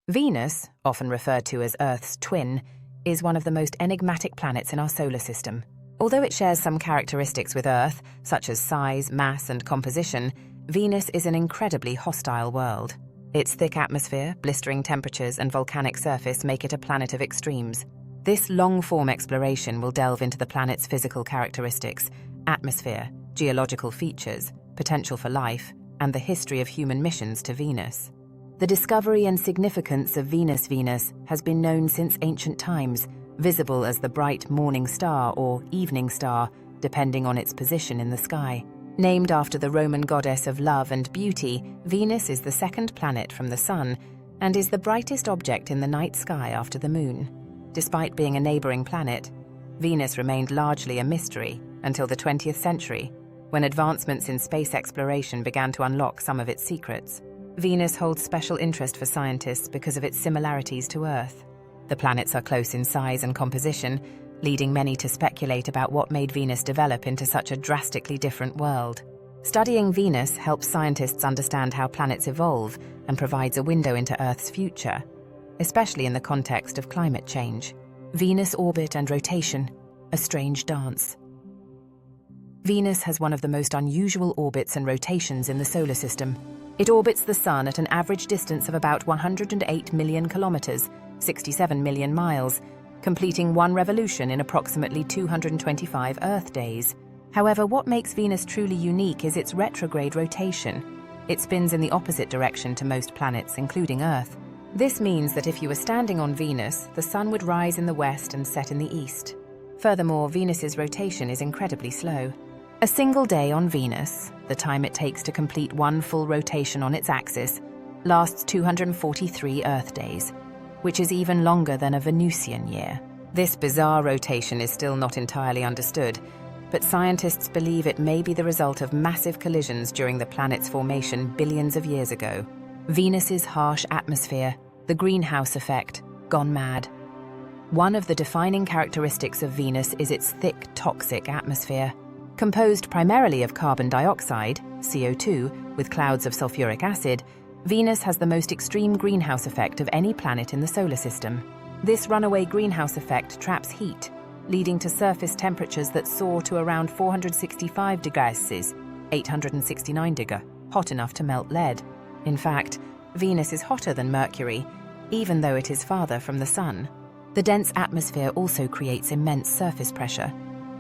Venus, often referred to as Earth's twin, is one of the most enigmatic planets in our solar system. Although it shares some characteristics with Earth, such as size, mass, and composition, Venus is an incredibly hostile world. Its thick atmosphere, blistering temperatures, and volcanic surface make it a planet of extremes. This long-form exploration will delve into the planet's physical characteristics, atmosphere, geological features, potential for life, and the history of human missions to Venus. The discovery and significance of Venus has been known since ancient times, visible as the bright morning star or evening star, depending on its position in the sky. Named after the Roman goddess of love and beauty, Venus is the second planet from the Sun and is the brightest object in the night sky after the Moon. Despite being a neighboring planet, Venus remained largely a mystery until the 20th century, when advancements in space exploration began to unlock some of its secrets. Venus holds special interest for scientists because of its similarities to Earth. The planets are close in size and composition, leading many to speculate about what made Venus develop into such a drastically different world. Studying Venus helps scientists understand how planets evolve and provides a window into Earth's future, especially in the context of climate change. Venus orbit and rotation, a strange dance. Venus has one of the most unusual orbits and rotations in the solar system. It orbits the Sun at an average distance of about 108 million kilometers, 67 million miles, completing one revolution in approximately 225 Earth days. However, what makes Venus truly unique is its retrograde rotation. It spins in the opposite direction to most planets, including Earth. This means that if you were standing on Venus, the Sun would rise in the west and set in the east. Furthermore, Venus's rotation is incredibly slow. A single day on Venus, the time it takes to complete one full rotation on its axis, lasts 243 Earth days, which is even longer than a Venusian year. This bizarre rotation is still not entirely understood, but scientists believe it may be the result of massive collisions during the planet's formation billions of years ago. Venus's harsh atmosphere, the greenhouse effect, gone mad. One of the defining characteristics of Venus is its thick, toxic atmosphere. Composed primarily of carbon dioxide, CO2, with clouds of sulfuric acid, Venus has the most extreme greenhouse effect of any planet in the solar system. This runaway greenhouse effect traps heat, leading to surface temperatures that soar to around 465 degrees Celsius, 869 degrees, hot enough to melt lead. In fact, Venus is hotter than Mercury, even though it is farther from the Sun. The dense atmosphere also creates immense surface pressure,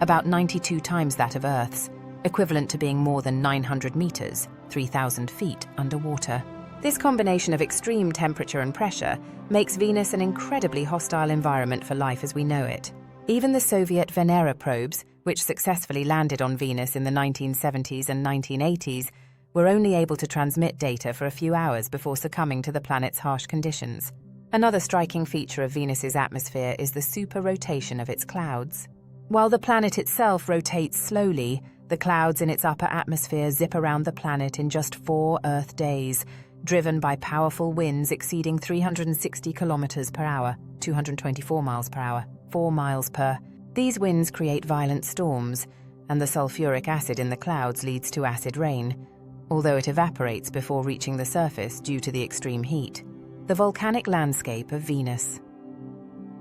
about 92 times that of Earth's, equivalent to being more than 900 meters, 3,000 feet underwater. This combination of extreme temperature and pressure makes Venus an incredibly hostile environment for life as we know it. Even the Soviet Venera probes, which successfully landed on Venus in the 1970s and 1980s, were only able to transmit data for a few hours before succumbing to the planet's harsh conditions. Another striking feature of Venus's atmosphere is the super-rotation of its clouds. While the planet itself rotates slowly, the clouds in its upper atmosphere zip around the planet in just 4 Earth days, driven by powerful winds exceeding 360 kilometers per hour, 224 miles per hour, 4 miles per. These winds create violent storms, and the sulfuric acid in the clouds leads to acid rain, although it evaporates before reaching the surface due to the extreme heat. The volcanic landscape of Venus.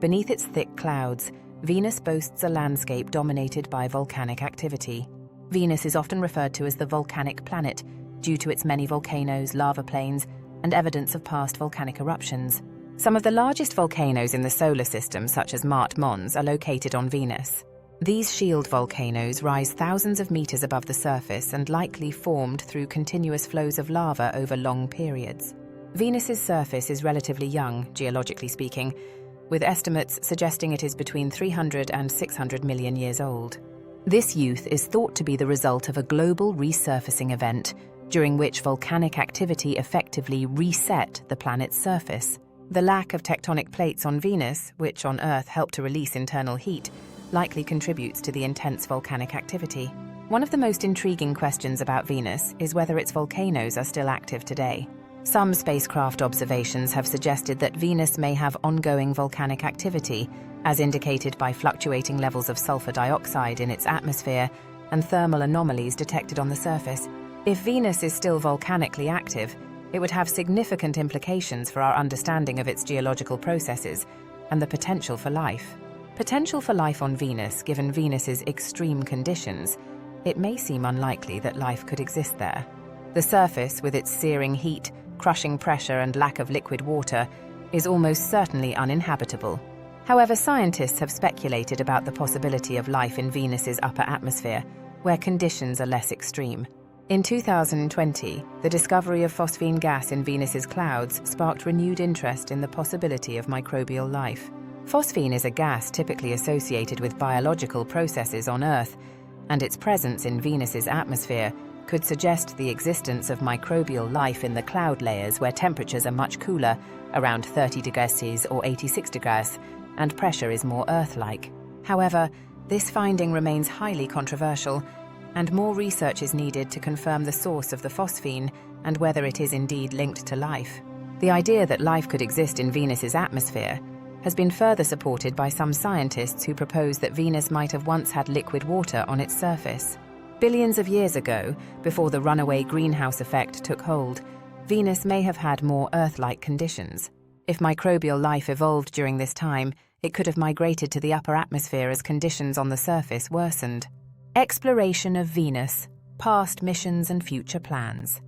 Beneath its thick clouds, Venus boasts a landscape dominated by volcanic activity. Venus is often referred to as the volcanic planet due to its many volcanoes, lava plains, and evidence of past volcanic eruptions. Some of the largest volcanoes in the solar system, such as Mont Mons, are located on Venus. These shield volcanoes rise thousands of meters above the surface and likely formed through continuous flows of lava over long periods. Venus's surface is relatively young, geologically speaking, with estimates suggesting it is between 300 and 600 million years old. This youth is thought to be the result of a global resurfacing event, during which volcanic activity effectively reset the planet's surface. The lack of tectonic plates on Venus, which on Earth help to release internal heat, likely contributes to the intense volcanic activity. One of the most intriguing questions about Venus is whether its volcanoes are still active today. Some spacecraft observations have suggested that Venus may have ongoing volcanic activity, as indicated by fluctuating levels of sulfur dioxide in its atmosphere and thermal anomalies detected on the surface. If Venus is still volcanically active, It would have significant implications for our understanding of its geological processes and the potential for life. Potential for life on Venus, given Venus's extreme conditions, it may seem unlikely that life could exist there. The surface, with its searing heat, crushing pressure, and lack of liquid water, is almost certainly uninhabitable. However, scientists have speculated about the possibility of life in Venus's upper atmosphere, where conditions are less extreme. In 2020, the discovery of phosphine gas in Venus's clouds sparked renewed interest in the possibility of microbial life. Phosphine is a gas typically associated with biological processes on Earth, and its presence in Venus's atmosphere could suggest the existence of microbial life in the cloud layers where temperatures are much cooler, around 30 degrees or 86 degrees, and pressure is more Earth-like. However, this finding remains highly controversial, and more research is needed to confirm the source of the phosphine and whether it is indeed linked to life. The idea that life could exist in Venus's atmosphere has been further supported by some scientists who propose that Venus might have once had liquid water on its surface. Billions of years ago, before the runaway greenhouse effect took hold, Venus may have had more Earth-like conditions. If microbial life evolved during this time, it could have migrated to the upper atmosphere as conditions on the surface worsened. Exploration of Venus, past missions and future plans.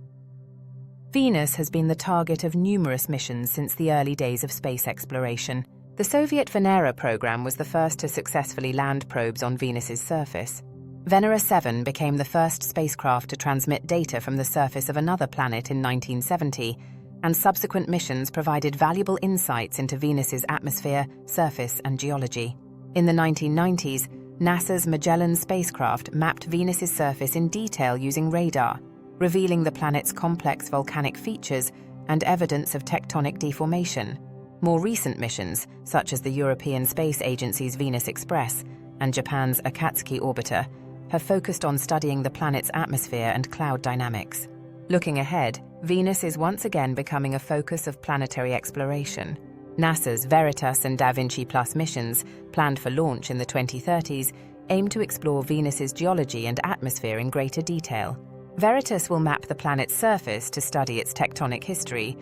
Venus has been the target of numerous missions since the early days of space exploration. The Soviet Venera program was the first to successfully land probes on Venus's surface. Venera 7 became the first spacecraft to transmit data from the surface of another planet in 1970, and subsequent missions provided valuable insights into Venus's atmosphere, surface, and geology. In the 1990s, NASA's Magellan spacecraft mapped Venus's surface in detail using radar, revealing the planet's complex volcanic features and evidence of tectonic deformation. More recent missions, such as the European Space Agency's Venus Express and Japan's Akatsuki orbiter, have focused on studying the planet's atmosphere and cloud dynamics. Looking ahead, Venus is once again becoming a focus of planetary exploration. NASA's Veritas and Da Vinci Plus missions, planned for launch in the 2030s, aim to explore Venus's geology and atmosphere in greater detail. Veritas will map the planet's surface to study its tectonic history,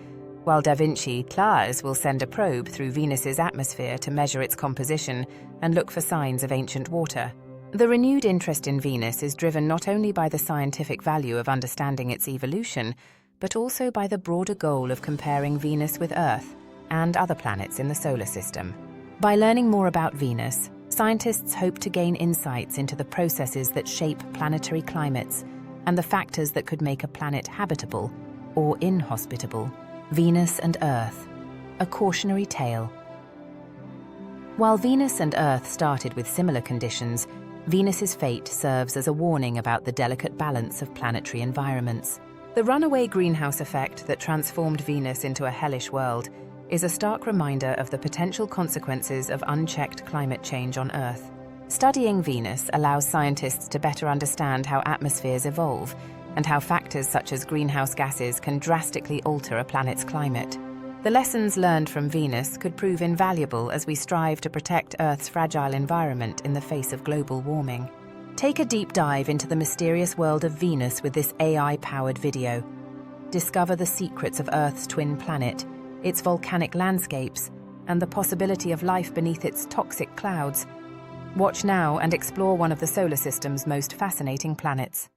while Da Vinci Plus will send a probe through Venus's atmosphere to measure its composition and look for signs of ancient water. The renewed interest in Venus is driven not only by the scientific value of understanding its evolution, but also by the broader goal of comparing Venus with Earth and other planets in the solar system. By learning more about Venus, scientists hope to gain insights into the processes that shape planetary climates and the factors that could make a planet habitable or inhospitable. Venus and Earth, a cautionary tale. While Venus and Earth started with similar conditions, Venus's fate serves as a warning about the delicate balance of planetary environments. The runaway greenhouse effect that transformed Venus into a hellish world is a stark reminder of the potential consequences of unchecked climate change on Earth. Studying Venus allows scientists to better understand how atmospheres evolve and how factors such as greenhouse gases can drastically alter a planet's climate. The lessons learned from Venus could prove invaluable as we strive to protect Earth's fragile environment in the face of global warming. Take a deep dive into the mysterious world of Venus with this AI-powered video. Discover the secrets of Earth's twin planet, its volcanic landscapes, and the possibility of life beneath its toxic clouds. Watch now and explore one of the solar system's most fascinating planets.